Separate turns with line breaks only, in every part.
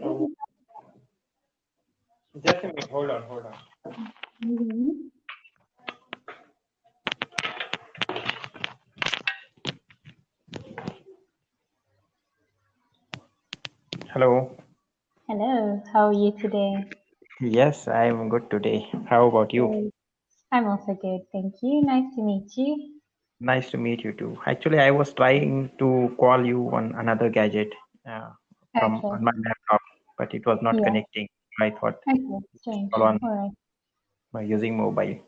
Oh, just a minute. Hold on. Hold on.
Mhm.
Hello.
Hello, how are you today?
Yes, I am good today. How about you?
Good. I'm also good, thank you. Nice to meet you.
Nice to meet you too. Actually, I was trying to call you on another gadget uh, from
Okay.
on my laptop, but it was not
Yeah.
connecting. I thought
Okay.
just
Strange.
call on
All right.
by using mobile,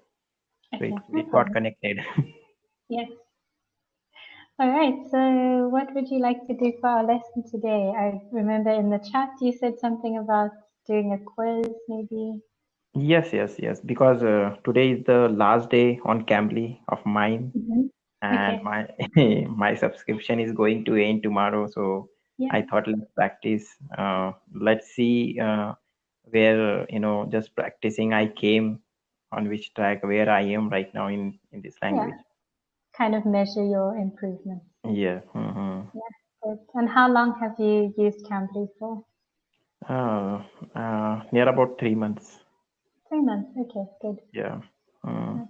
so it,
Okay. No
it got
problem.
connected.
Yes. All right. So, what would you like to do for our lesson today? I remember in the chat you said something about doing a quiz, maybe.
Yes, yes, yes. Because today is the last day on Cambly of mine, and
Okay.
my my subscription is going to end tomorrow. So
Yeah.
I thought let's practice. Let's see where just practicing. I came on which track where I am right now in this
Yeah.
language.
Kind of measure your improvement.
Yeah.
Yeah. Good. And how long have you used Cambly for?
Near about 3 months.
3 months. Okay. Good.
Yeah. Mm.
Nice.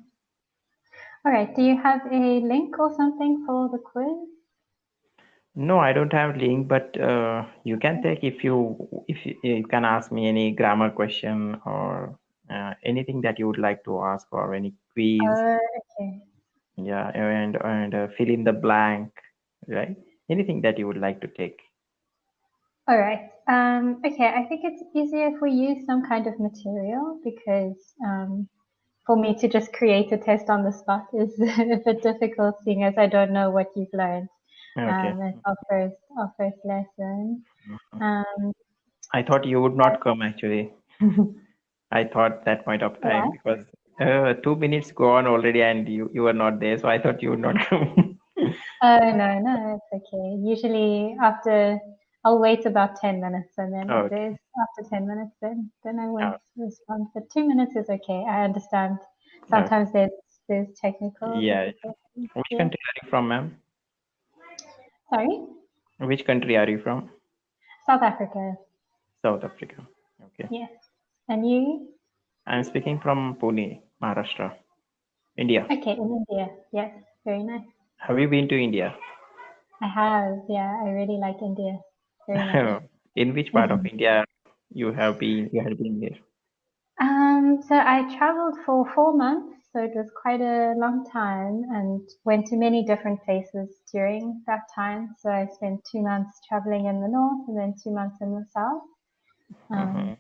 All right. Do you have a link or something for the quiz?
No, I don't have link, but you can take if you can ask me any grammar question or anything that you would like to ask or any quiz.
Okay.
Yeah, and fill in the blank, right? Anything that you would like to take.
All right. Okay. I think it's easier if we use some kind of material because for me to just create a test on the spot is a bit difficult, seeing as I don't know what you've learned.
Okay.
It's our first lesson. Um,
I thought you would not come actually. I thought that point of time
why?
because 2 minutes gone already and you were not there, so I thought you would not come.
Oh, no, no, it's okay. Usually I'll wait about 10 minutes and then if
Okay.
there's after 10 minutes, then I won't
Oh,
respond. But 2 minutes is okay. I understand.
okay.
Sometimes there's technical
Yeah.
difficulties.
Which
Yeah.
country are you from, ma'am?
Sorry?
Which country are you from?
South Africa.
South Africa. Okay.
Yes. And you?
I'm speaking from Pune, Maharashtra, India.
Okay, in India. Yes. Very nice.
Have you been to India?
I have. Yeah, I really like India very much.
In which part of India you have been? You had been there?
So I traveled for 4 months, so it was quite a long time and went to many different places during that time. So I spent 2 months traveling in the north and then 2 months in the south. Um,
Mhm.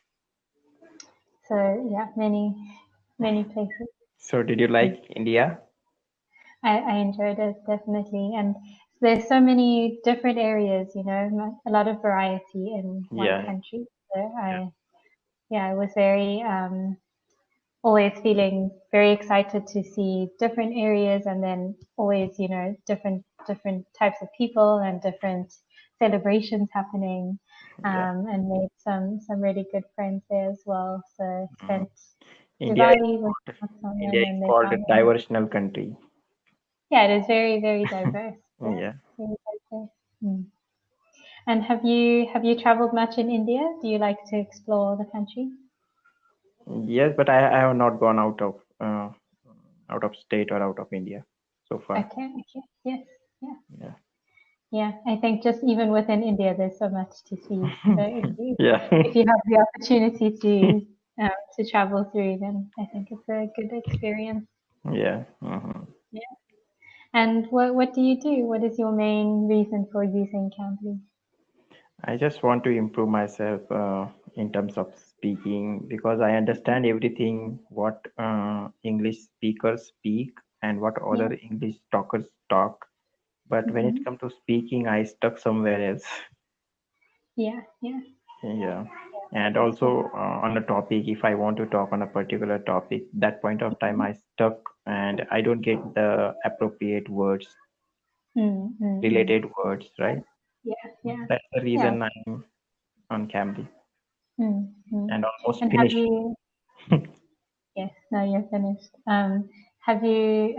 so yeah, many places.
So did you
Mm.
like India?
I enjoyed it definitely, and there's so many different areas, a lot of variety in one
Yeah.
country. So
Yeah.
I was very always feeling very excited to see different areas and then always different types of people and different celebrations happening,
Yeah.
and made some really good friends there as well. So
Mhm.
spent
India is
Diwali with
called India
someone
is
and their
called a
family.
diversional country.
Yeah, it is very, very diverse. Yeah,
Yeah.
very diverse. Mm. And have you traveled much in India? Do you like to explore the country?
Yes, but I have not gone out of state or out of India so far.
Okay, okay, yes, yeah.
Yeah.
Yeah, I think just even within India, there's so much to see. So
Yeah.
if you have the opportunity to travel through, then I think it's a good experience.
Yeah.
Yeah. And what do you do? What is your main reason for using Cambly?
I just want to improve myself in terms of speaking because I understand everything what English speakers speak and what
Yeah.
other English talkers talk. But when it
Hmm.
comes to speaking, I stuck somewhere else.
Yeah. Yeah.
Yeah.
I
And
understand.
also on a topic, if I want to talk on a particular topic, that point of time I stuck and I don't get the appropriate words,
Mm-hmm.
related words, right?
Yeah. Yeah.
That's the
Yeah.
reason I'm on Cambly
Mm-hmm.
and almost
And have
finished.
you? Yes, no, you're finished. Have you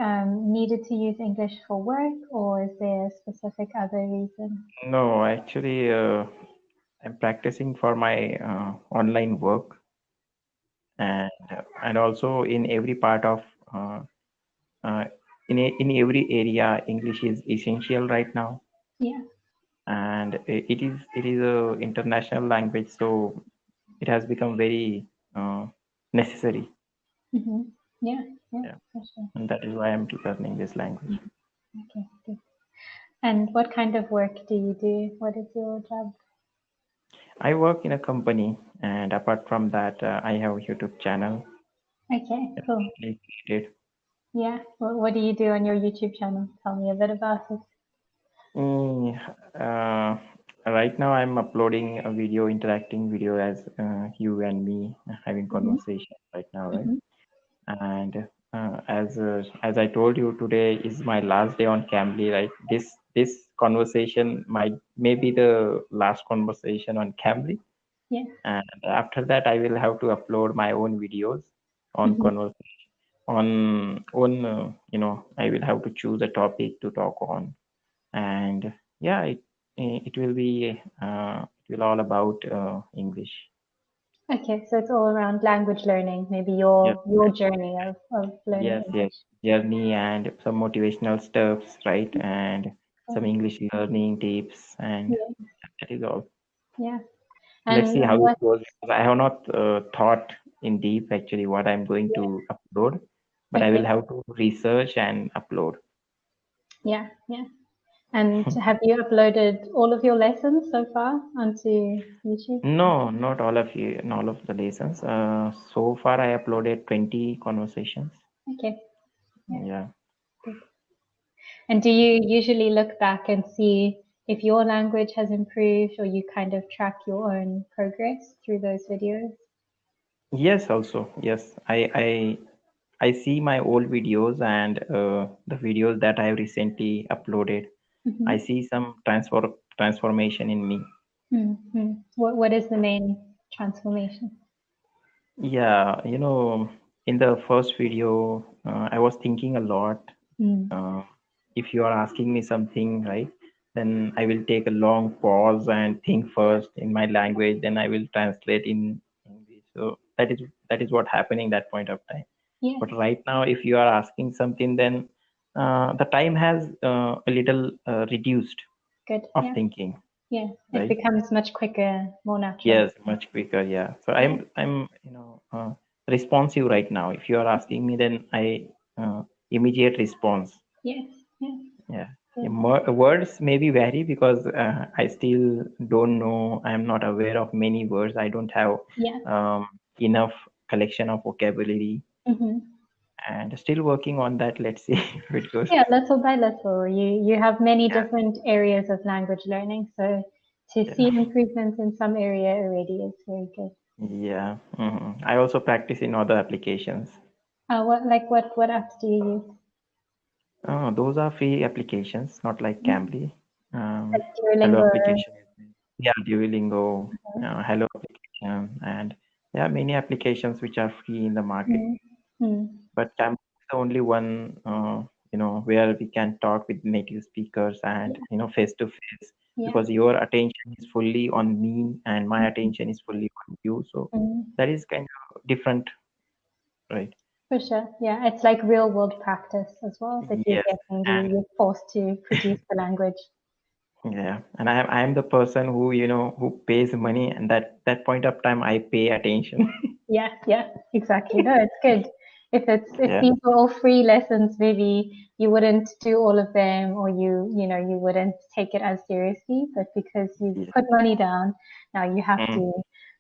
needed to use English for work, or is there a specific other reason?
No, actually, I'm practicing for my online work, and also in every part of uh, uh, in every area, English is essential right now,
Yeah.
and it is a international language, so it has become very necessary.
Mm-hmm. Yeah. Yeah.
Yeah,
For sure.
and that is why I'm learning this language.
Okay. Good. And what kind of work do you do? What is your job?
I work in a company, and apart from that, I have a YouTube channel
Okay. Cool.
recently created.
Yeah. What do you do on your YouTube channel? Tell me a bit about it.
Mm, uh, right now, I'm uploading a video, interacting video as you and me having
Mm-hmm.
conversation right now, right?
Mm-hmm.
And as I told you, today is my last day on Cambly, right? This conversation might maybe the last conversation on Cambly,
Yeah.
and after that, I will have to upload my own videos on
Mm-hmm.
conversation on I will have to choose a topic to talk on, and yeah, it will be it will all about English.
Okay. So it's all around language learning. Maybe
Yeah.
your journey of learning
Yes, yes.
English.
Journey and some motivational stuffs, right? And some
Cool.
English learning tips, and
Yeah.
that is all.
Yeah.
Let's see
And
how it
what?
goes, because I have not thought in deep actually what I'm going
Yeah.
to upload, but I will
Okay.
have to research and upload.
Yeah. Yeah. And have you uploaded all of your lessons so far onto YouTube?
No, not all of you, not all of the lessons. So far I uploaded 20 conversations.
Okay. Yeah.
Yeah.
Good. And do you usually look back and see if your language has improved, or you kind of track your own progress through those videos?
Yes, also. Yes. I see my old videos and the videos that I have recently uploaded.
Mm-hmm.
I see some transformation in me.
Mm-hmm. What is the main transformation?
Yeah, in the first video, I was thinking a lot.
Mm.
Uh, if you are asking me something, right, then I will take a long pause and think first in my language, then I will translate in English. So that is what happening that point of time.
Yeah.
But right now, if you are asking something, then the time has a little reduced
Good.
of
Yeah.
thinking,
Yeah. It
right?
becomes much quicker, more natural.
Yes, much quicker. Yeah. So
Yeah.
I'm responsive right now. If you are asking me, then I immediate response.
Yes. Yeah.
Yeah. Yeah,
Good.
words maybe vary because I still don't know. I'm not aware of many words. I don't have
Yeah.
enough collection of vocabulary,
Mm-hmm.
and still working on that. Let's see if it goes.
Yeah, little by little, you have many
Yeah.
different areas of language learning. So to see
Yeah.
improvements in some area already is very good.
Yeah. I also practice in other applications.
What apps do you use?
Those are free applications, not like
Mhm.
Cambly.
Like
Hello
Duolingo.
application is there. Yeah, Duolingo,
Mhm.
Hello application, and there are many applications which are free in the market.
Mm. Mm.
But Cambly is the only one, where we can talk with native speakers and
Yeah,
face to face,
yeah.
because your attention is fully on me and my
Mhm.
attention is fully on you. So
Mm.
that is kind of different, right?
For sure. Yeah, it's like real world practice as well that you're
Yes,
getting.
and
You're forced to produce the language.
yeah, and I am the person who who pays money, and that point of time I pay attention.
Yeah, yeah, exactly. No, it's good. If
Yeah,
these were all free lessons, maybe you wouldn't do all of them, or you wouldn't take it as seriously. But because you've
yeah.
put money down, now you have
Mm.
to.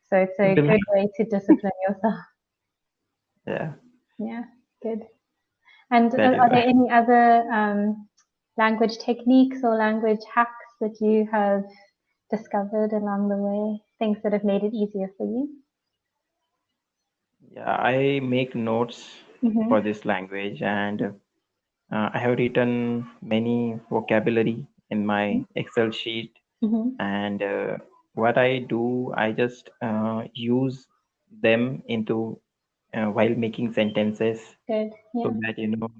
So it's a
Will
good
have-
way to discipline yourself.
Yeah,
Yeah, good. And
that is
are there
why.
any other language techniques or language hacks that you have discovered along the way? Things that have made it easier for you?
Yeah, I make notes for
Mm-hmm.
this language, and I have written many vocabulary in my Excel sheet.
Mm-hmm.
And what I do, I just use them into while making sentences,
Good.
so
Yeah.
that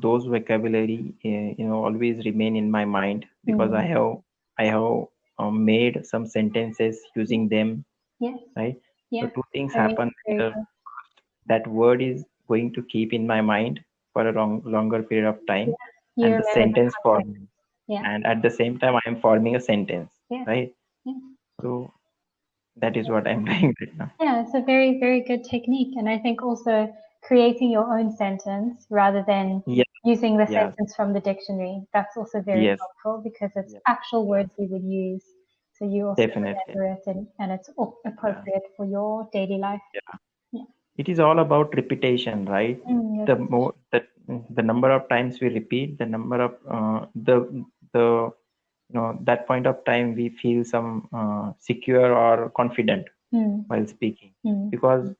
those vocabulary always remain in my mind, because I
Mm.
have made some sentences using them,
Yes.
right? So
Yeah.
two things
Very,
happen
very
here.
good.
That word is going to keep in my mind for a longer period of
Yeah.
time,
You
and the
remember the
sentence
context.
forming,
Yeah.
and at the same time, I am forming a sentence,
Yes.
right?
Yeah.
So that is what I'm doing right now.
Yeah, it's a very, very good technique. And I think also creating your own sentence rather than
Yes,
using the
yes,
sentence from the dictionary, that's also very
yes,
helpful because it's
yes,
actual
yes,
words you would use. So you also
definitely.
remember it and it's
Yeah,
appropriate for your daily life.
yeah.
Yeah.
It is all about repetition, right? The
Repetition.
more that the number of times we repeat, the number of the that point of time we feel some secure or confident
Mm,
while speaking,
mm,
because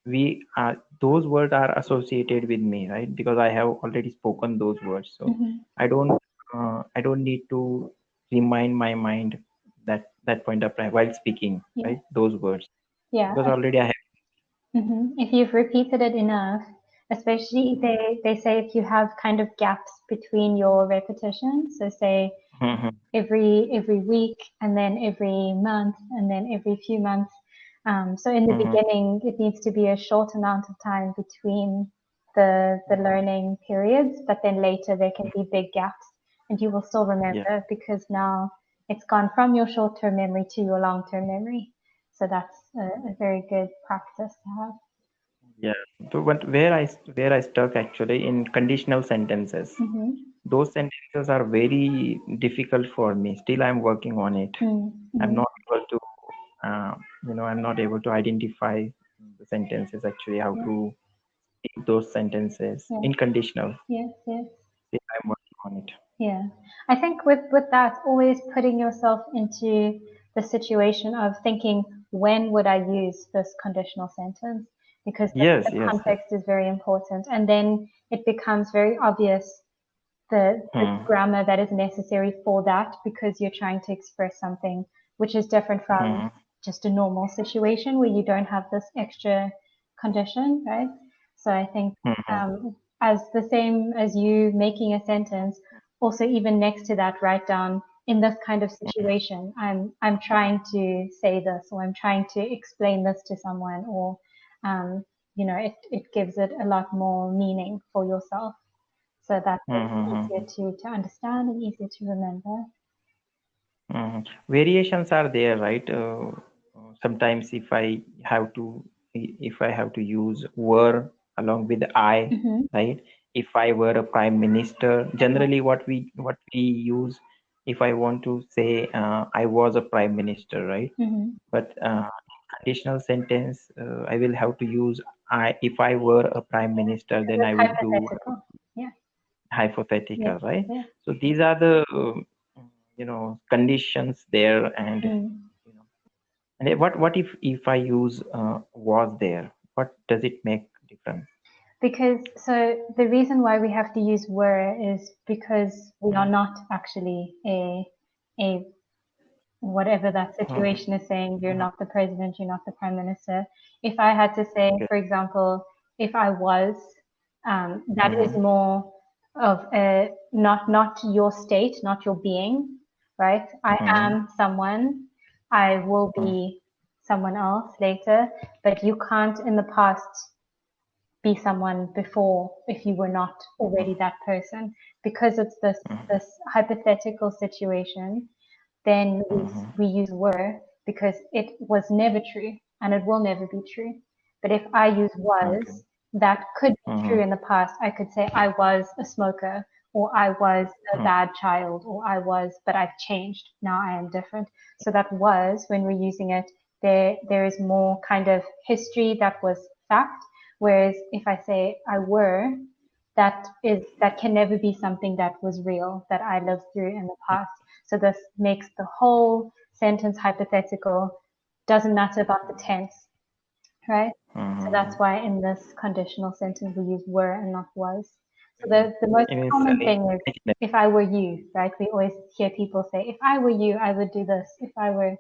we are those words are associated with me, right? Because I have already spoken those words, so
mm-hmm.
I don't need to remind my mind that point of time while speaking,
Yeah.
right? Those words,
Yeah.
because already I have.
If you've repeated it enough, especially they say if you have kind of gaps between your repetitions, so say
Mhm,
every week and then every month and then every few months. So in the
mhm,
beginning, it needs to be a short amount of time between the learning periods, but then later there can be big gaps, and you will still
yeah,
remember because now it's gone from your short-term memory to your long-term memory. So that's a very good practice to have.
yeah. So where I stuck actually in conditional sentences.
Mm-hmm.
Those sentences are very difficult for me. Still, I'm working on it. I'm
Mm-hmm.
not able to, uh, I'm not able to identify the sentences actually, how
Yeah,
to speak those sentences
yeah,
in conditional.
yes, yes.
Still, I'm working on it.
Yeah. I think with that, always putting yourself into the situation of thinking, when would I use this conditional sentence? Because
Yes,
the
yes, yes.
context is very important. And then it becomes very obvious the
Hmm,
grammar that is necessary for that because you're trying to express something which is different from
hmm,
just a normal situation where you don't have this extra condition, right? So I think
hmm,
as the same as you making a sentence, also even next to that, write down in this kind of situation, I'm trying to say this, or I'm trying to explain this to someone, or um, it gives it a lot more meaning for yourself. So that
hmm,
makes
hmm,
it
hmm.
easier to understand and easier to remember.
Variations are there, right? Sometimes if I have to use were along with I,
Mm-hmm.
right? If I were a prime minister, generally what we use, if I want to say I was a prime minister, right?
Mm-hmm.
But conditional sentence, I will have to use I. If I were a prime minister, then
It's
I would do
hypothetical. Yeah. Yes.
hypothetical, right?
Yeah.
So these are the conditions there, and
Mm.
you know and what if I use was there, what does it make difference?
Because so the reason why we have to use were is because we are not actually a whatever that
Mhm,
situation is saying. You're
mhm,
not the president, you're not the prime minister. If I had to say,
okay.
for example, if I was, that is
Mhm,
more of a not your state, not your being, right? I
mhm,
am someone, I will
mhm,
be someone else later, but you can't in the past be someone before if you were not already that person, because it's this hypothetical situation. Then
mhm,
we use were because it was never true and it will never be true. But if I use was,
okay.
that could be true
Mhm,
in the past. I could say I was a smoker, or I was a
mhm,
bad child, or I was, but I've changed. Now I am different. So that was, when we're using it, there is more kind of history that was fact. Whereas if I say I were, that can never be something that was real that I lived through in the past. So this makes the whole sentence hypothetical. Doesn't matter about the tense, right? So that's
mhm.
why in this conditional sentence we use were and not was. So
Mhm.
the most
It is
common thing is
imaginary.
if I were you, right? We always hear people say, if I were you, I would do this. If I were,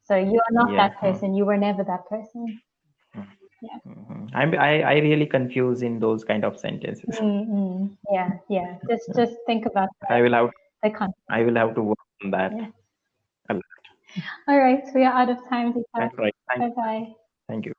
so you are not
Yeah.
that person. You were never that person. Yeah.
I really confuse in those kind of sentences.
Mm-hmm. Yeah. Yeah. Just think about
I will have
the context.
I will have to work on that.
Yeah.
a lot.
All right, we are out of time,
All
Deepak.
right.
Bye bye.
Thank you.